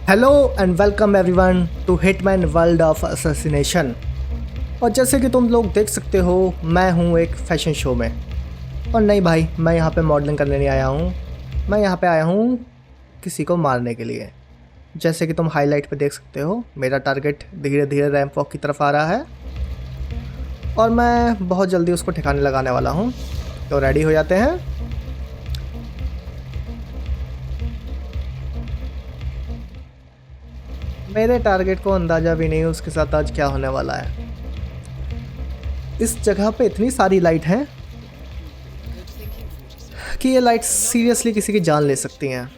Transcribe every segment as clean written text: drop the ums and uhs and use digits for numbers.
Hello and welcome everyone to Hitman World of Assassination. और जैसे कि तुम लोग देख सकते हो, मैं हूँ एक फैशन शो में। और नहीं भाई, मैं यहाँ पे मॉडलिंग करने नहीं आया हूँ। मैं यहाँ पे आया हूँ किसी को मारने के लिए। जैसे कि तुम हाईलाइट पे देख सकते हो, मेरा टारगेट धीरे धीरे रैंप वॉक की तरफ आ रहा है और मैं बहुत जल्दी उसको ठिकाने लगाने वाला हूँ। तो रेडी हो जाते हैं। मेरे टारगेट को अंदाज़ा भी नहीं उसके साथ आज क्या होने वाला है। इस जगह पे इतनी सारी लाइट हैं कि ये लाइट सीरियसली किसी की जान ले सकती हैं,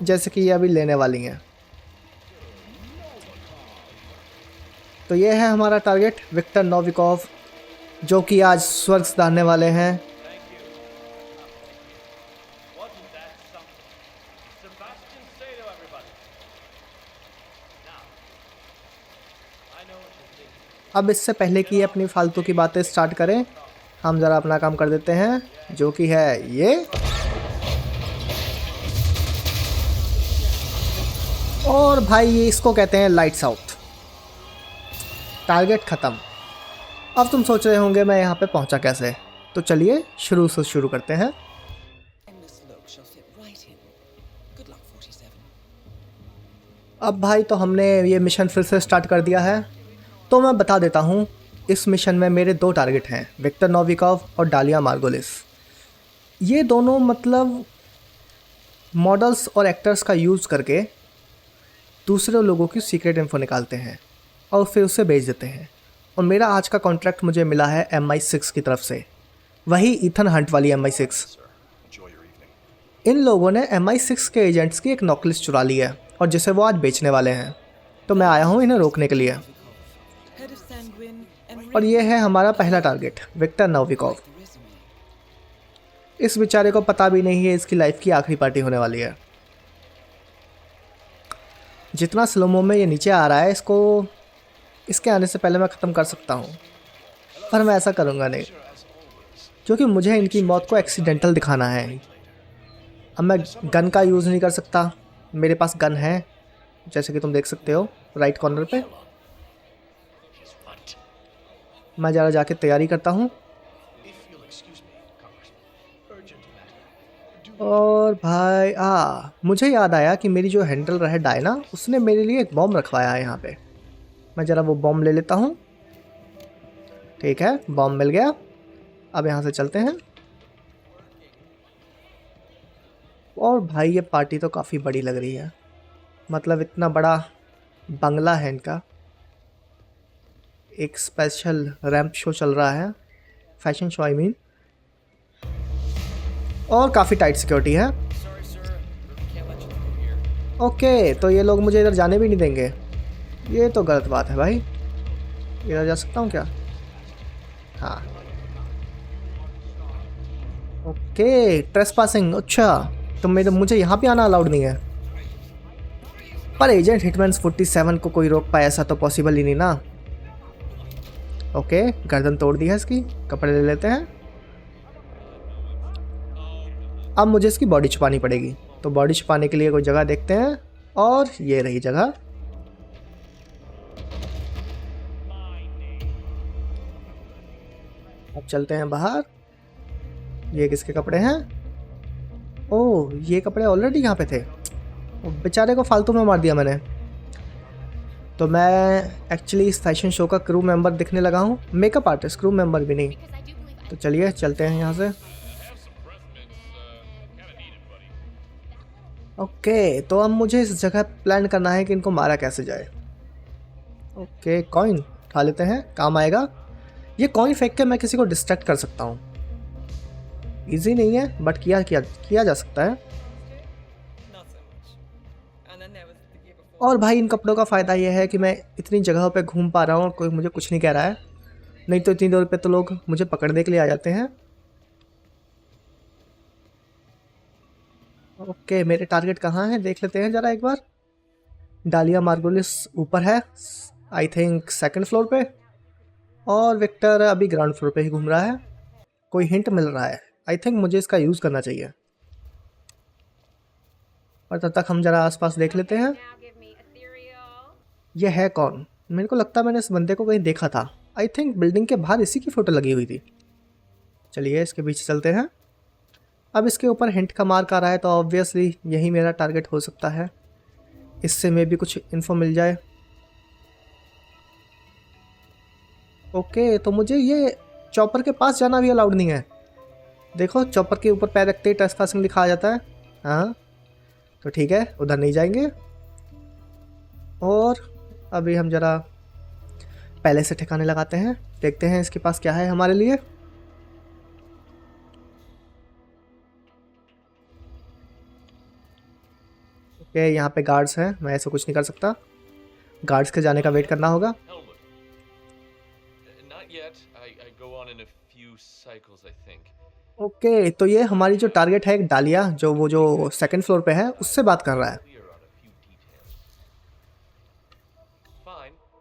जैसे कि ये अभी लेने वाली हैं। तो ये है हमारा टारगेट विक्टर नोविकोव, जो कि आज स्वर्ग सिधारने वाले हैं। अब इससे पहले कि ये अपनी फालतू की बातें स्टार्ट करें, हम ज़रा अपना काम कर देते हैं, जो कि है ये। और भाई ये इसको कहते हैं लाइट्स आउट। टारगेट ख़त्म। अब तुम सोच रहे होंगे मैं यहाँ पे पहुँचा कैसे, तो चलिए शुरू से शुरू करते हैं। अब भाई तो हमने ये मिशन फिर से स्टार्ट कर दिया है। तो मैं बता देता हूँ, इस मिशन में मेरे दो टारगेट हैं, विक्टर नोविकोव और डालिया मार्गोलिस। ये दोनों मतलब मॉडल्स और एक्टर्स का यूज़ करके दूसरे लोगों की सीक्रेट इन्फो निकालते हैं और फिर उसे बेच देते हैं। और मेरा आज का कॉन्ट्रैक्ट मुझे मिला है MI6 की तरफ से, वही ईथन हंट वाली MI6। इन लोगों ने MI6 के एजेंट्स की एक नॉकलिस्ट चुरा ली है और जिसे वो आज बेचने वाले हैं। तो मैं आया हूँ इन्हें रोकने के लिए। और ये है हमारा पहला टारगेट, विक्टर नोविकोव। इस बेचारे को पता भी नहीं है इसकी लाइफ की आखिरी पार्टी होने वाली है। जितना स्लोमो में ये नीचे आ रहा है, इसके आने से पहले मैं ख़त्म कर सकता हूँ, पर मैं ऐसा करूँगा नहीं, क्योंकि मुझे इनकी मौत को एक्सीडेंटल दिखाना है। अब मैं गन का यूज़ नहीं कर सकता। मेरे पास गन है, जैसे कि तुम देख सकते हो राइट कॉर्नर पे। मैं ज़रा जाके तैयारी करता हूँ। और भाई मुझे याद आया कि मेरी जो हैंडलर है डायना, उसने मेरे लिए एक बॉम्ब रखवाया है यहाँ पे। मैं ज़रा वो बॉम्ब ले लेता हूँ। ठीक है, बॉम्ब मिल गया। अब यहाँ से चलते हैं। और भाई ये पार्टी तो काफ़ी बड़ी लग रही है, मतलब इतना बड़ा बंगला है इनका। एक स्पेशल रैंप शो चल रहा है, फैशन शो आई मीन। और काफ़ी टाइट सिक्योरिटी है। ओके, तो ये लोग मुझे इधर जाने भी नहीं देंगे। ये तो गलत बात है भाई। इधर जा सकता हूँ क्या? हाँ, ओके, ट्रेसपासिंग। अच्छा, तो मुझे यहाँ पे आना अलाउड नहीं है। पर एजेंट हिटमैन 47 को कोई रोक पाए ऐसा तो पॉसिबल ही नहीं ना। ओके, गर्दन तोड़ दी है इसकी। कपड़े ले लेते हैं। अब मुझे इसकी बॉडी छुपानी पड़ेगी, तो बॉडी छुपाने के लिए कोई जगह देखते हैं। और ये रही जगह। अब चलते हैं बाहर। ये किसके कपड़े हैं? ओह, ये कपड़े ऑलरेडी यहाँ पे थे। बेचारे को फालतू में मार दिया मैंने। तो मैं एक्चुअली इस फैशन शो का क्रू मेंबर दिखने लगा हूँ, मेकअप आर्टिस्ट, क्रू मेंबर भी नहीं। तो चलिए चलते हैं यहाँ से। ओके, तो अब मुझे इस जगह प्लान करना है कि इनको मारा कैसे जाए। ओके, कॉइन उठा लेते हैं, काम आएगा। ये कॉइन फेंक के मैं किसी को डिस्ट्रैक्ट कर सकता हूँ। इजी नहीं है, बट किया जा सकता है। और भाई इन कपड़ों का फ़ायदा यह है कि मैं इतनी जगहों पे घूम पा रहा हूँ और कोई मुझे कुछ नहीं कह रहा है। नहीं तो इतनी दूर पे तो लोग मुझे पकड़ने के लिए आ जाते हैं। ओके, मेरे टारगेट कहाँ हैं देख लेते हैं ज़रा एक बार। डालिया मार्गोलिस ऊपर है, आई थिंक सेकंड फ्लोर पे। और विक्टर अभी ग्राउंड फ्लोर पे ही घूम रहा है। कोई हिंट मिल रहा है, आई थिंक मुझे इसका यूज़ करना चाहिए। और तब तक हम ज़रा आसपास देख लेते हैं। ये है कौन? मेरे को लगता है मैंने इस बंदे को कहीं देखा था। आई थिंक बिल्डिंग के बाहर इसी की फ़ोटो लगी हुई थी। चलिए इसके पीछे चलते हैं। अब इसके ऊपर हिंट का मार्क आ रहा है तो ऑब्वियसली यही मेरा टारगेट हो सकता है। इससे में भी कुछ इन्फो मिल जाए। ओके, तो मुझे ये चॉपर के पास जाना भी अलाउड नहीं है। देखो चॉपर के ऊपर पैर रखते ही ट्रेसपासिंग लिखा आ जाता है। हाँ तो ठीक है, उधर नहीं जाएंगे। और अभी हम ज़रा पहले से ठिकाने लगाते हैं, देखते हैं इसके पास क्या है हमारे लिए। ओके, यहाँ पे गार्ड्स हैं, मैं ऐसा कुछ नहीं कर सकता। गार्ड्स के जाने का वेट करना होगा। ओके, तो ये हमारी जो टारगेट है एक डालिया, जो सेकंड फ्लोर पे है, उससे बात कर रहा है।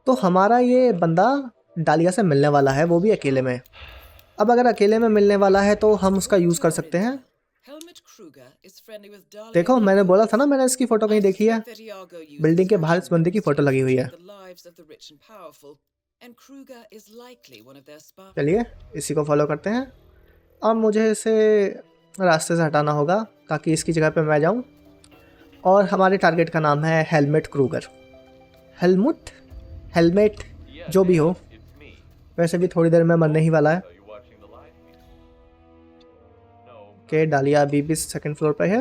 तो हमारा ये बंदा डालिया से मिलने वाला है, वो भी अकेले में। अब अगर अकेले में मिलने वाला है तो हम उसका यूज़ कर सकते हैं। देखो मैंने बोला था ना, मैंने इसकी फ़ोटो कहीं देखी है। बिल्डिंग के बाहर इस बंदे की फ़ोटो लगी हुई है। चलिए इसी को फॉलो करते हैं। अब मुझे इसे रास्ते से हटाना होगा ताकि इसकी जगह पे मैं जाऊं। और हमारे टारगेट का नाम है हेलमेट क्रूगर। हेलमेट जो भी हो, वैसे भी थोड़ी देर में मरने ही वाला है। ओके, डालिया अभी भी सेकंड फ्लोर पे है।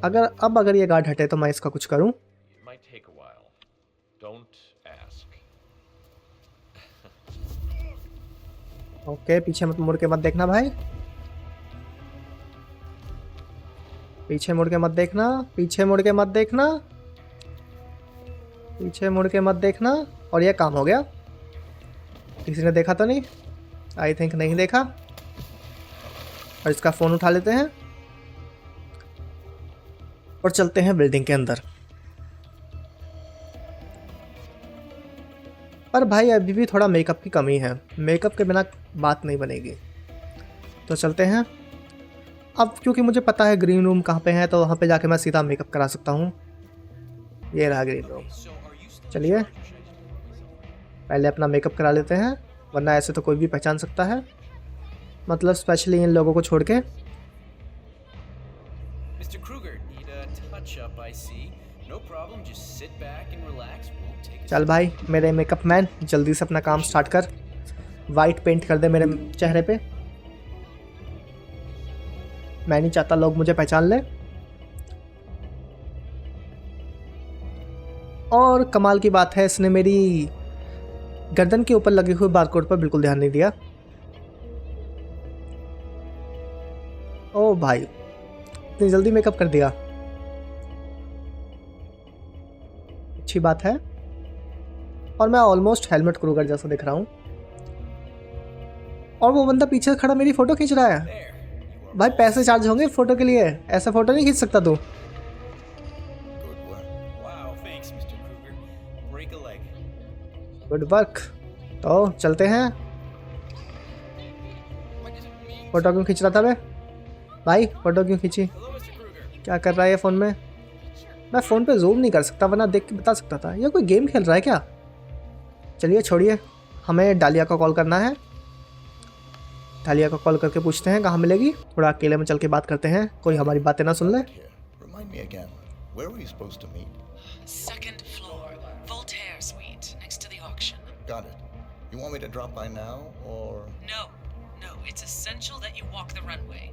अगर ये गार्ड हटे तो मैं इसका कुछ करूं। ओके, पीछे मत मुड़ के मत देखना भाई, पीछे मुड़ के मत देखना, पीछे मुड़ के मत देखना, पीछे मुड़ के मत देखना। और ये काम हो गया। किसी ने देखा तो नहीं? आई थिंक नहीं देखा। और इसका फ़ोन उठा लेते हैं और चलते हैं बिल्डिंग के अंदर। पर भाई अभी भी थोड़ा मेकअप की कमी है, मेकअप के बिना बात नहीं बनेगी। तो चलते हैं। अब क्योंकि मुझे पता है ग्रीन रूम कहाँ पे है, तो वहाँ पे जाके मैं सीधा मेकअप करा सकता हूँ। ये रहा ग्रीन रूम। चलिए पहले अपना मेकअप करा लेते हैं, वरना ऐसे तो कोई भी पहचान सकता है, मतलब स्पेशली इन लोगों को छोड़ के। चल भाई मेरे मेकअप मैन, जल्दी से अपना काम स्टार्ट कर। वाइट पेंट कर दे मेरे चेहरे पे। मैं नहीं चाहता लोग मुझे पहचान ले। और कमाल की बात है, इसने मेरी गर्दन के ऊपर लगे हुए बारकोड पर बिल्कुल ध्यान नहीं दिया। ओ भाई इतनी जल्दी मेकअप कर दिया, अच्छी बात है। और मैं ऑलमोस्ट हेलमेट क्रूगर जैसा दिख रहा हूँ। और वो बंदा पीछे खड़ा मेरी फ़ोटो खींच रहा है। भाई पैसे चार्ज होंगे फ़ोटो के लिए, ऐसा फ़ोटो नहीं खींच सकता तू। Good work. तो चलते हैं। फ़ोटो क्यों खींच रहा था भाई? फ़ोटो क्यों खींची? क्या कर रहा है ये फ़ोन में? मैं फ़ोन पे जूम नहीं कर सकता, वरना देख के बता सकता था। ये कोई गेम खेल रहा है क्या? चलिए छोड़िए, हमें डालिया को कॉल करना है। डालिया को कॉल करके पूछते हैं कहाँ मिलेगी। थोड़ा अकेले में चल के बात करते हैं, कोई हमारी बातें ना सुन ले। Second floor, Voltaire Suite, next to the auction. Got it. You want me to drop by now, or? No, it's essential that you walk the runway.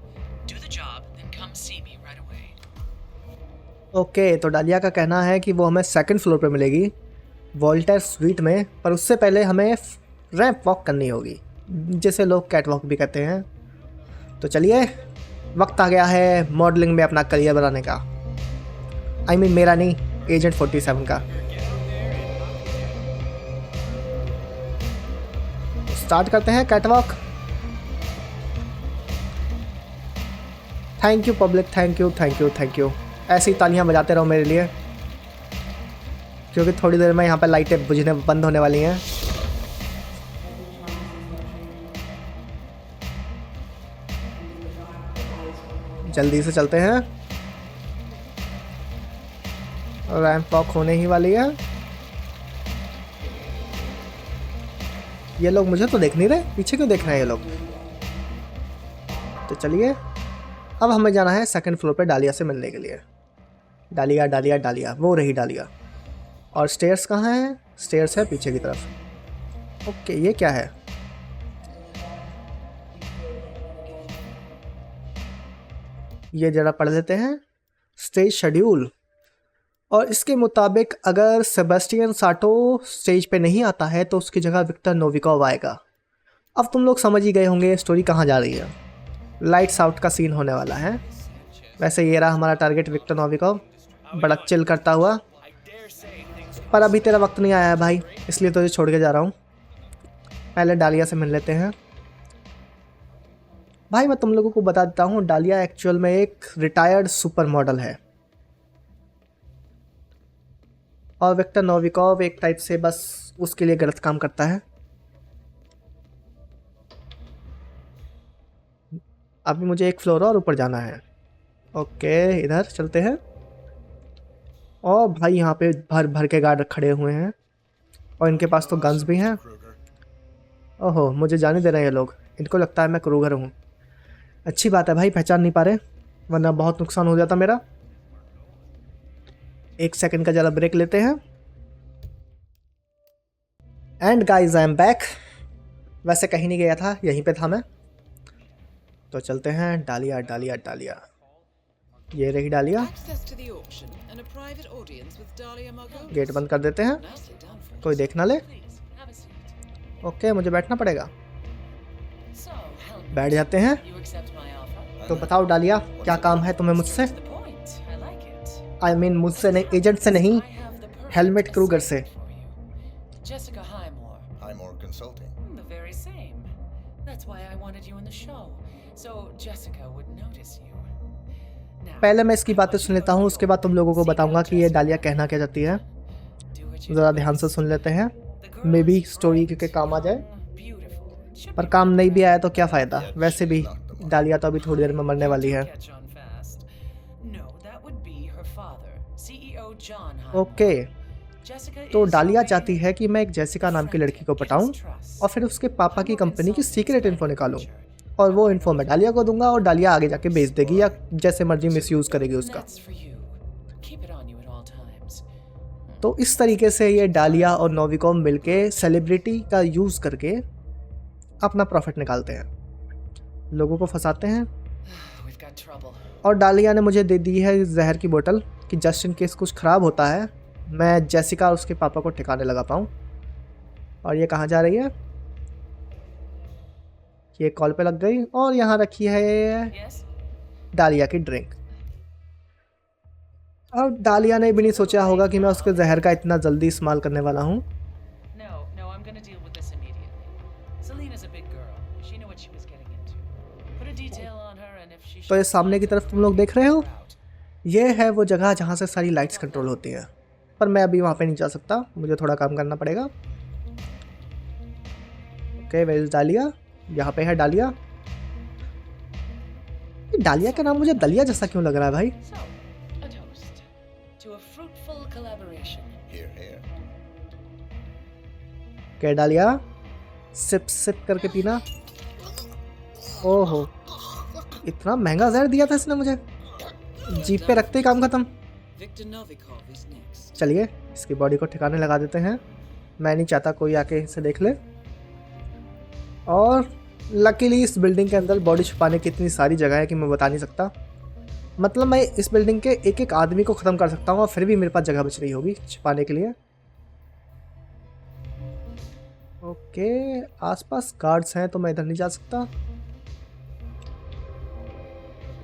Do the job, then come see me right away. Okay, तो डालिया का कहना है कि वो हमें second floor पे मिलेगी, वोल्टेयर स्वीट में। पर उससे पहले हमें रैंप वॉक करनी होगी, जिसे लोग कैट वॉक भी कहते हैं। तो चलिए, वक्त आ गया है मॉडलिंग में अपना करियर बनाने का। I mean मेरा नहीं, एजेंट 47 का। स्टार्ट करते हैं catwalk. Thank you public, thank you thank you thank you. ऐसी ही तालियां बजाते रहो मेरे लिए, क्योंकि थोड़ी देर में यहाँ पे लाइटें बुझने बंद होने वाली हैं। जल्दी से चलते हैं। रैंप वॉक होने ही वाली है। ये लोग मुझे तो देख नहीं रहे, पीछे क्यों देख रहे हैं ये लोग। तो चलिए अब हमें जाना है सेकंड फ्लोर पे डालिया से मिलने के लिए। डालिया डालिया डालिया, वो रही डालिया। और स्टेयर्स कहाँ हैं? स्टेयर्स है पीछे की तरफ। ओके, ये क्या है? ये जरा पढ़ लेते हैं। Stage schedule. और इसके मुताबिक अगर सेबेस्टियन साटो स्टेज पे नहीं आता है तो उसकी जगह विक्टर नोविकोव आएगा। अब तुम लोग समझ ही गए होंगे स्टोरी कहाँ जा रही है। लाइट्स आउट का सीन होने वाला है। वैसे ये रहा हमारा टारगेट विक्टर नोविकोव, बड़ा चिल करता हुआ। पर अभी तेरा वक्त नहीं आया है भाई, इसलिए तुझे छोड़ के जा रहा हूँ। पहले डालिया से मिल लेते हैं। भाई मैं तुम लोगों को बता देता हूँ, डालिया एक्चुअल में एक रिटायर्ड सुपर मॉडल है और विक्टर नोविकोव एक टाइप से बस उसके लिए गलत काम करता है। अभी मुझे एक फ्लोर और ऊपर जाना है। ओके, इधर चलते हैं। और भाई यहाँ पे भर भर के गार्ड खड़े हुए हैं और इनके पास तो गन्स भी हैं। ओहो, मुझे जाने दे रहे हैं ये लोग। इनको लगता है मैं क्रूगर हूँ। अच्छी बात है भाई, पहचान नहीं पा रहे, वरना बहुत नुकसान हो जाता मेरा। एक सेकंड का जरा ब्रेक लेते हैं। And guys I am back. वैसे कहीं नहीं गया था, यहीं पे था मैं। तो चलते हैं। डालिया डालिया डालिया, ये रही डालिया। गेट बंद कर देते हैं, कोई देख ना ले। ओके, मुझे बैठना पड़ेगा। बैठ जाते हैं। तो बताओ डालिया, क्या काम है तुम्हें मुझसे? आई मीन मुझसे नहीं, एजेंट से नहीं, हेलमेट क्रूगर से। Jessica Highmore. Highmore Consulting. The very same. That's why I wanted you in the show, so Jessica would notice you. Now, पहले मैं इसकी बातें सुन लेता हूँ, उसके बाद तुम लोगों को बताऊंगा कि ये डालिया कहना क्या चाहती है। do what you ज़रा ध्यान से सुन लेते हैं, मे बी स्टोरी के काम आ जाए। beautiful. Should पर काम नहीं भी आया तो क्या फ़ायदा, वैसे भी डालिया तो अभी थोड़ी देर में मरने वाली है। catch on fast. No, that would be her father, CEO John Highmore. Okay, Jessica तो is डालिया hoping चाहती है कि मैं एक जेसिका नाम की लड़की को पटाऊं और फिर उसके पापा की कंपनी की सीक्रेट इन्फो निकालूं और वो इन्फो मैं डालिया को दूंगा और डालिया आगे जाके बेच देगी या जैसे मर्जी मिसयूज़ करेगी उसका। That's for you. Keep it on you at all times. तो इस तरीके से ये डालिया और नोविकोव मिलके सेलिब्रिटी का यूज़ करके अपना प्रॉफिट निकालते हैं, लोगों को फंसाते हैं। We've got trouble. और डालिया ने मुझे दे दी है जहर की बोतल कि जस्ट इन केस कुछ ख़राब होता है मैं जेसिका और उसके पापा को ठिकाने लगा पाऊँ। और ये कहाँ जा रही है? ये कॉल पे लग गई और यहाँ रखी है Yes? डालिया की ड्रिंक। और डालिया ने भी नहीं सोचा होगा कि मैं उसके जहर का इतना जल्दी इस्तेमाल करने वाला हूँ। No, I'm gonna deal with this immediately. Selena's a big girl. She knew what she was getting into. Put a detail on her and if she तो ये shows सामने की तरफ तुम लोग देख रहे हो, ये है वो जगह जहाँ से सारी लाइट्स कंट्रोल होती हैं। पर मैं अभी वहाँ पे नहीं जा सकता, मुझे थोड़ा काम करना पड़ेगा। ओके, वेयर इज डालिया? यहाँ पे है डालिया। ये डालिया का नाम मुझे दलिया जैसा क्यों लग रहा है भाई? So, a toast to a fruitful collaboration. Here, here. क्या डालिया? सिप सिप करके पीना। ओहो, इतना महंगा जहर दिया था इसने मुझे, जीप पे रखते ही काम खत्म। Victor Novikov is next. चलिए इसकी बॉडी को ठिकाने लगा देते हैं। मैं नहीं चाहता कोई आके इसे देख ले। और लकीली इस बिल्डिंग के अंदर बॉडी छुपाने की इतनी सारी जगह है कि मैं बता नहीं सकता। मतलब मैं इस बिल्डिंग के एक एक आदमी को ख़त्म कर सकता हूँ और फिर भी मेरे पास जगह बच रही होगी छुपाने के लिए। ओके, आसपास गार्ड्स हैं तो मैं इधर नहीं जा सकता।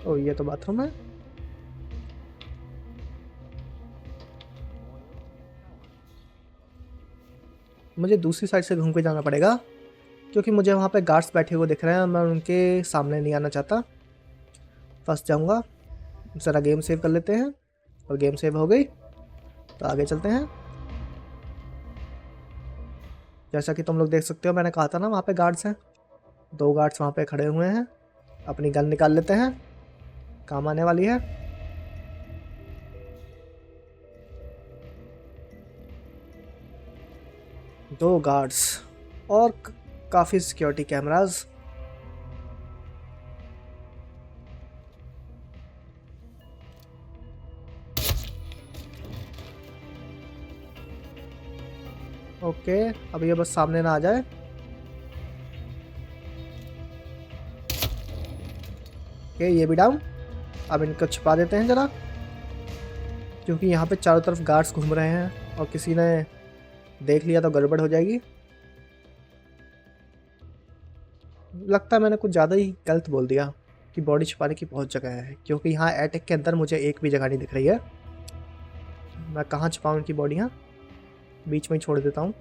ओ, ये तो बाथरूम है। मुझे दूसरी साइड से घूम के जाना पड़ेगा क्योंकि मुझे वहाँ पे गार्ड्स बैठे हुए दिख रहे हैं, मैं उनके सामने नहीं आना चाहता, फंस जाऊँगा। ज़रा गेम सेव कर लेते हैं और गेम सेव हो गई तो आगे चलते हैं। जैसा कि तुम लोग देख सकते हो, मैंने कहा था ना वहाँ पे गार्ड्स हैं, 2 गार्ड्स वहाँ पे खड़े हुए हैं। अपनी गन निकाल लेते हैं, काम आने वाली है। 2 गार्ड्स और काफ़ी सिक्योरिटी कैमरास। ओके, अब ये बस सामने ना आ जाए। ओके, ये भी डाउन। अब इनको छिपा देते हैं ज़रा, क्योंकि यहाँ पे चारों तरफ गार्ड्स घूम रहे हैं और किसी ने देख लिया तो गड़बड़ हो जाएगी। लगता है मैंने कुछ ज़्यादा ही गलत बोल दिया कि बॉडी छिपाने की बहुत जगह है, क्योंकि यहाँ एटेक के अंदर मुझे एक भी जगह नहीं दिख रही है। मैं कहाँ छिपाऊँ इनकी बॉडियाँ? बीच में ही छोड़ देता हूँ।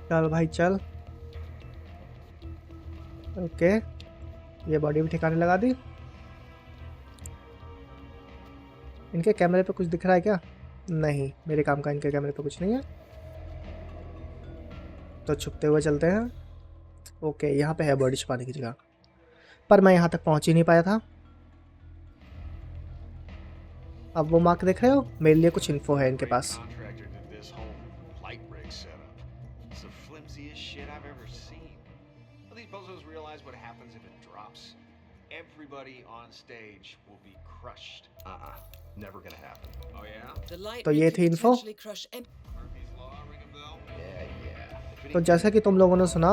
चल भाई चल। ओके, ये बॉडी भी ठिकाने लगा दी। इनके कैमरे पे कुछ दिख रहा है क्या? नहीं, मेरे काम का इनके कैमरे पे कुछ नहीं है, तो छुपते हुए चलते हैं। ओके, यहाँ पे है बॉडी छुपाने की जगह, पर मैं यहाँ तक पहुँच ही नहीं पाया था। अब वो मार्क देख रहे हो, मेरे लिए कुछ इन्फो है इनके पास। Contractor did this whole light rig setup. It's the flimsiest shit I've ever seen. Well, these bozos realize what happens if it drops. Everybody on stage will be crushed. Never gonna happen. Oh yeah? The light तो ये rig थी can info। potentially crush any- Murphy's Law, ring a bell? Yeah. तो जैसा कि तुम लोगों ने सुना,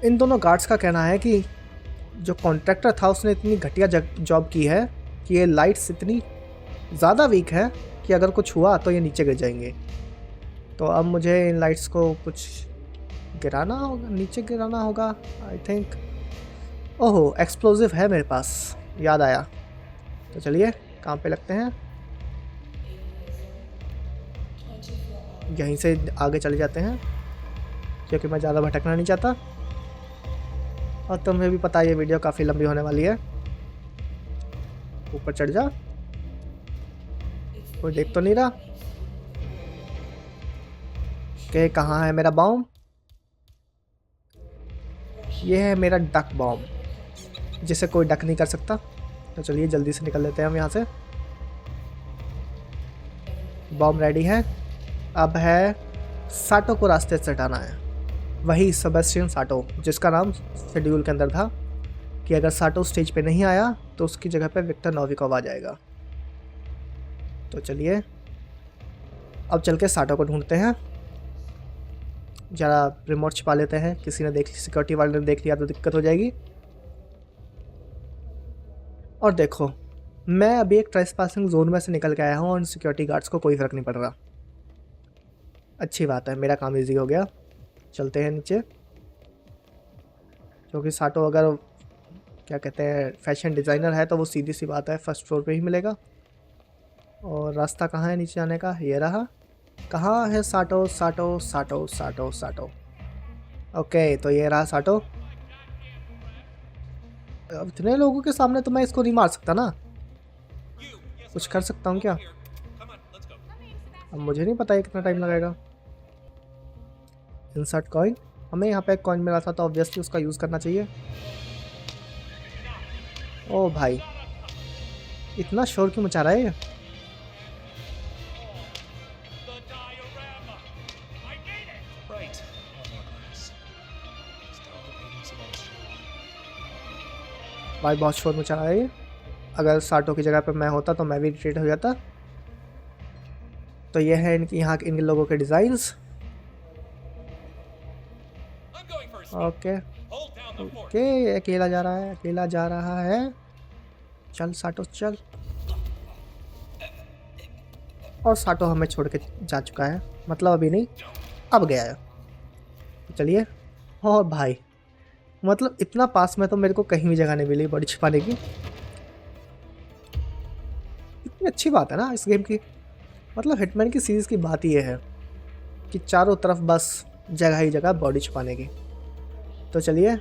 इन दोनों गार्ड्स का कहना है कि जो कॉन्ट्रैक्टर था उसने इतनी घटिया जॉब की है कि ये लाइट्स इतनी ज़्यादा वीक है कि अगर कुछ हुआ तो ये नीचे गिर जाएंगे। तो अब मुझे इन लाइट्स को कुछ गिराना होगा, नीचे गिराना होगा आई थिंक। ओहो, एक्सप्लोजिव है मेरे पास, याद आया। तो चलिए काम पे लगते हैं। यहीं से आगे चले जाते हैं, क्योंकि मैं ज़्यादा भटकना नहीं चाहता, और तुम्हें भी पता है ये वीडियो काफ़ी लंबी होने वाली है। ऊपर चढ़ जा, कोई देख तो नहीं रहा कि कहाँ है मेरा बॉम्ब। ये है मेरा डक बॉम्ब, जिसे कोई डक नहीं कर सकता। तो चलिए जल्दी से निकल लेते हैं हम यहाँ से। बॉम्ब रेडी है। अब है साटो को रास्ते से हटाना है, वही सेबेस्टियन साटो जिसका नाम शेड्यूल के अंदर था कि अगर साटो स्टेज पे नहीं आया तो उसकी जगह पे विक्टर नोविकोव आ जाएगा। तो चलिए अब चल के साटो को ढूंढते हैं। ज़रा रिमोट छिपा लेते हैं, किसी ने देख ली, सिक्योरिटी वाले ने देख लिया तो दिक्कत हो जाएगी। और देखो, मैं अभी एक ट्रेसपासिंग जोन में से निकल के आया हूँ और सिक्योरिटी गार्ड्स को कोई फ़र्क नहीं पड़ रहा। अच्छी बात है, मेरा काम इजी हो गया। चलते हैं नीचे, क्योंकि साटो अगर क्या कहते हैं फैशन डिज़ाइनर है तो वो सीधी सी बात है फर्स्ट फ्लोर पे ही मिलेगा। और रास्ता कहाँ है नीचे आने का? ये रहा। कहाँ है साटो? साटो साटो साटो साटो। ओके, तो ये रहा साटो। अब इतने लोगों के सामने तो मैं इसको नहीं मार सकता ना, कुछ कर सकता हूँ क्या? अब मुझे नहीं पता ये कितना टाइम लगेगा। इंसर्ट कॉइन, हमें यहाँ पे एक कॉइन मिला था तो ऑब्वियसली उसका यूज़ करना चाहिए। ओ भाई, इतना शोर क्यों मचा रहा है ये? Right. Stop repeating Sebastian. भाई बहुत शोर मचा रहा है ये। अगर साटो की जगह पे मैं होता तो मैं भी रिट्रीट हो जाता। तो ये है इनकी यहाँ इन लोगों के डिज़ाइंस। ओके ओके, अकेला जा रहा है, अकेला जा रहा है। चल साटो चल। और साटो हमें छोड़ के जा चुका है, मतलब अभी नहीं, अब गया है। चलिए। और भाई मतलब इतना पास में तो मेरे को कहीं भी जगह नहीं मिली बॉडी छिपाने की। इतनी अच्छी बात है ना इस गेम की, मतलब हिटमैन की सीरीज़ की बात ये है कि चारों तरफ बस जगह ही जगह बॉडी छुपाने की। तो चलिए,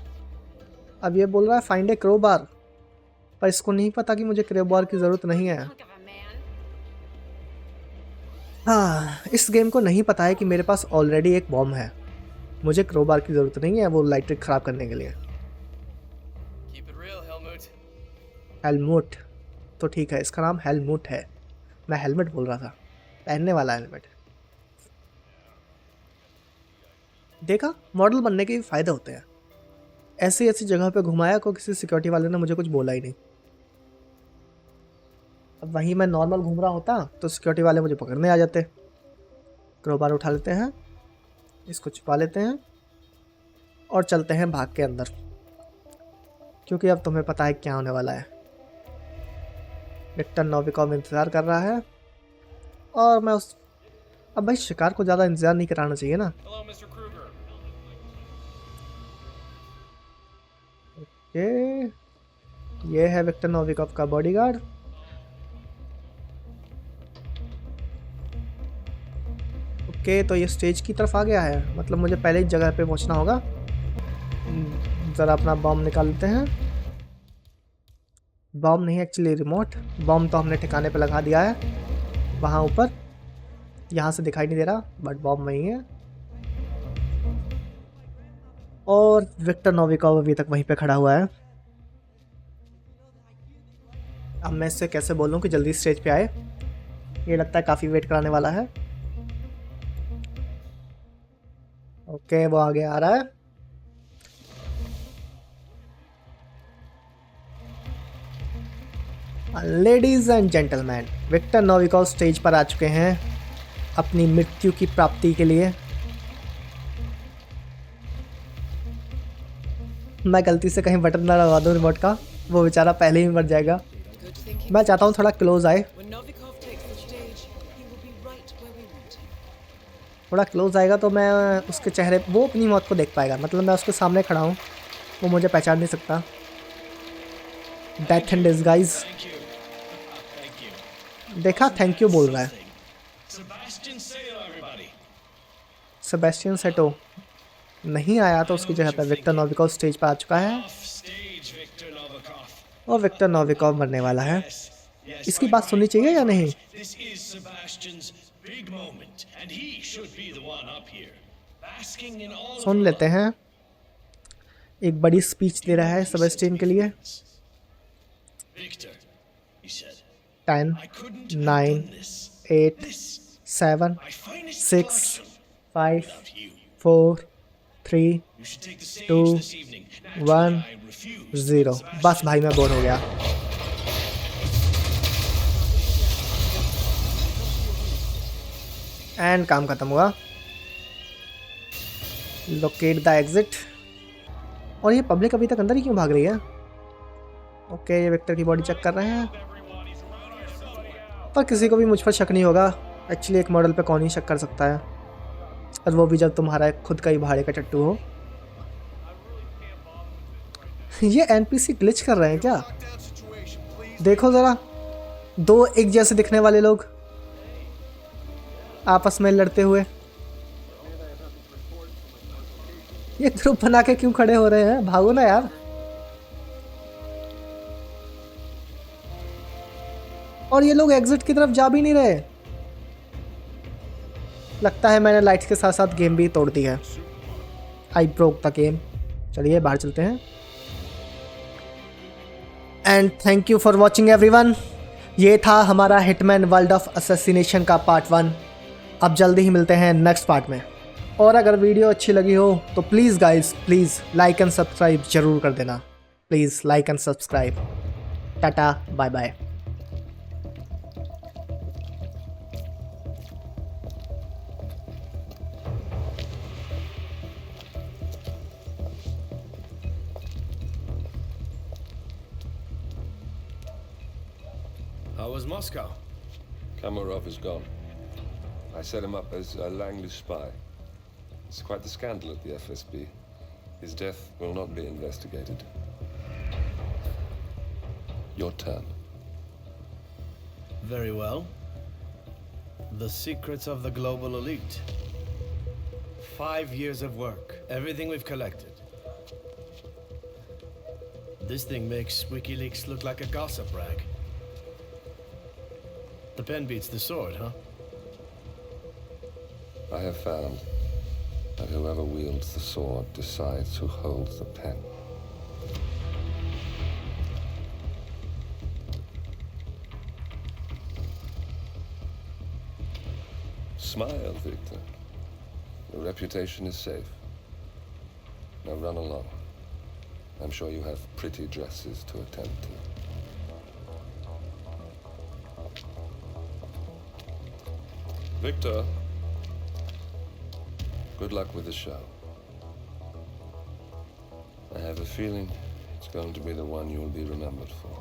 अब ये बोल रहा है फाइंड ए क्रोबार, पर इसको नहीं पता कि मुझे क्रोबार की ज़रूरत नहीं है। हाँ, इस गेम को नहीं पता है कि मेरे पास ऑलरेडी एक बॉम्ब है, मुझे क्रोबार की ज़रूरत नहीं है वो लाइट ट्रिक ख़राब करने के लिए। Keep it real, Helmut. Helmut, तो ठीक है, इसका नाम हेलमुट है। मैं हेलमेट बोल रहा था, पहनने वाला हेलमेट। देखा, मॉडल बनने के फ़ायदे होते हैं। ऐसी ऐसी जगह पे घुमाया को किसी सिक्योरिटी वाले ने मुझे कुछ बोला ही नहीं। अब वहीं मैं नॉर्मल घूम रहा होता तो सिक्योरिटी वाले मुझे पकड़ने आ जाते। क्रोबार उठा लेते हैं, इसको छुपा लेते हैं और चलते हैं भाग के अंदर, क्योंकि अब तुम्हें पता है क्या होने वाला है। विक्टर नोविकोव इंतज़ार कर रहा है और मैं अब भाई शिकार को ज़्यादा इंतज़ार नहीं कराना चाहिए ना। Hello, Mr. Kruger. ये है विक्टर नोविकोव का बॉडीगार्ड। ओके, तो ये स्टेज की तरफ आ गया है, मतलब मुझे पहले ही जगह पे पहुंचना होगा। ज़रा अपना बॉम्ब निकाल लेते हैं। बॉम्ब नहीं, एक्चुअली रिमोट। बॉम्ब तो हमने ठिकाने पे लगा दिया है वहाँ ऊपर, यहाँ से दिखाई नहीं दे रहा, बट बॉम्ब वहीं है। और विक्टर नोविकोव अभी तक वहीं पे खड़ा हुआ है। अब मैं इससे कैसे बोलूँ कि जल्दी स्टेज पे आए। ये लगता है काफ़ी वेट कराने वाला है। ओके, वो आगे आ रहा है। Ladies and gentleman, Victor Novikov stage पर आ चुके हैं अपनी मृत्यु की प्राप्ति के लिए। मैं गलती से कहीं बटन ना दबा दूं रिमोट का, वो बेचारा पहले ही मर जाएगा। मैं चाहता हूँ थोड़ा क्लोज आए। थोड़ा क्लोज आएगा तो मैं उसके चेहरे, वो अपनी मौत को देख पाएगा। मतलब मैं उसके सामने खड़ा हूँ, वो मुझे पहचान नहीं सकता। Death in disguise. देखा, थैंक यू बोल रहा है। सेबेस्टियन सेटो नहीं आया तो उसकी जगह पर विक्टर नोविकोव स्टेज पर आ चुका है और विक्टर नोविकोव मरने वाला है। इसकी बात सुननी चाहिए या नहीं? सुन लेते हैं। एक बड़ी स्पीच दे रहा है सेबेस्टियन के लिए। 10, 9, 8, 7, 6, 5, 4, 3, 2, 1, 0। बस भाई मैं बोर हो गया। एंड काम खत्म हुआ। Locate the exit. और ये पब्लिक अभी तक अंदर ही क्यों भाग रही है? ओके, ये विक्टर की बॉडी चेक कर रहे हैं, पर किसी को भी मुझ पर शक नहीं होगा। एक्चुअली एक मॉडल पे कौन ही शक कर सकता है, और वो भी जब तुम्हारा खुद का ही भाड़े का टट्टू हो। ये एनपीसी ग्लिच कर रहे हैं क्या? देखो ज़रा, दो एक जैसे दिखने वाले लोग आपस में लड़ते हुए। ये ग्रुप बना के क्यों खड़े हो रहे हैं? भागो ना यार। और ये लोग एग्जिट की तरफ जा भी नहीं रहे। लगता है मैंने लाइट्स के साथ साथ गेम भी तोड़ दी है। I broke the game. चलिए बाहर चलते हैं। And thank you for watching everyone. ये था हमारा हिटमैन वर्ल्ड ऑफ असैसिनेशन का पार्ट 1। अब जल्दी ही मिलते हैं नेक्स्ट पार्ट में। और अगर वीडियो अच्छी लगी हो तो please guys, please like and subscribe जरूर कर देना। Please like and subscribe. Tata, bye bye. How was Moscow? Kamarov is gone. I set him up as a Langley spy. It's quite the scandal at the FSB. His death will not be investigated. Your turn. Very well. The secrets of the global elite. 5 years of work. Everything we've collected. This thing makes WikiLeaks look like a gossip rag. The pen beats the sword, huh? I have found that whoever wields the sword decides who holds the pen. Smile, Victor. Your reputation is safe. Now run along. I'm sure you have pretty dresses to attend to. Victor, good luck with the show. I have a feeling it's going to be the one you'll be remembered for.